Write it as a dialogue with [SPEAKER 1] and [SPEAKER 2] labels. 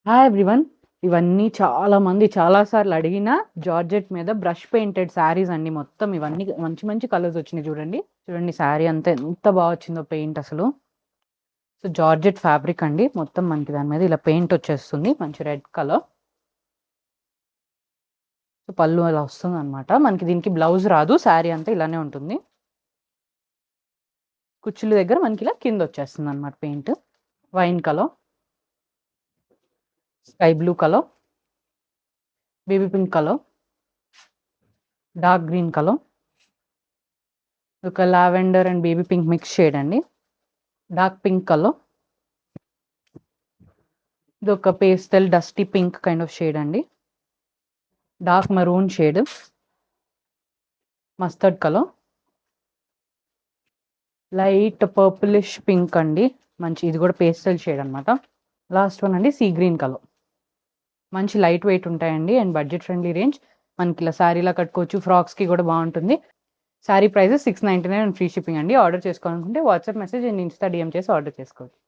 [SPEAKER 1] Hi everyone. ఇవన్నీ చాలా మంది చాలా సార్లు అడిగిన జార్జెట్ మీద బ్రష్ పెయింటెడ్ శారీస్ అండి. మొత్తం ఇవన్నీ మంచి మంచి కలర్స్ వచ్చినాయి. చూడండి చూడండి శారీ అంతా ఎంత బాగా వచ్చిందో పెయింట్ అసలు. సో జార్జెట్ ఫ్యాబ్రిక్ అండి. మొత్తం మనకి దాని మీద ఇలా పెయింట్ వచ్చేస్తుంది, మంచి రెడ్ కలర్. సో పళ్ళు అలా వస్తుంది అనమాట. మనకి దీనికి బ్లౌజ్ రాదు, శారీ అంతా ఇలానే ఉంటుంది. కుచ్చుల దగ్గర మనకి ఇలా కింద వచ్చేస్తుంది అనమాట paint. Wine colour, sky blue colour, baby pink colour, dark green colour, ఒక lavender and baby pink mix shade అండి. డార్క్ పింక్ కలర్, ఇది ఒక pastel dusty pink kind of shade అండి. Dark maroon shade, mustard colour, light purplish pink అండి. మంచి ఇది కూడా pastel shade అనమాట. లాస్ట్ వన్ అండి సీ గ్రీన్ కలర్. మంచి లైట్ వెయిట్ ఉంటాయండి అండ్ బడ్జెట్ ఫ్రెండ్లీ రేంజ్. మనకి ఇలా శారీలా కట్టుకోవచ్చు, ఫ్రాక్స్కి కూడా బాగుంటుంది. Sari prices 699 and free shipping అండి. ఆర్డర్ చేసుకోవాలనుకుంటే WhatsApp message and insta DM చేసి ఆర్డర్ చేసుకోవచ్చు.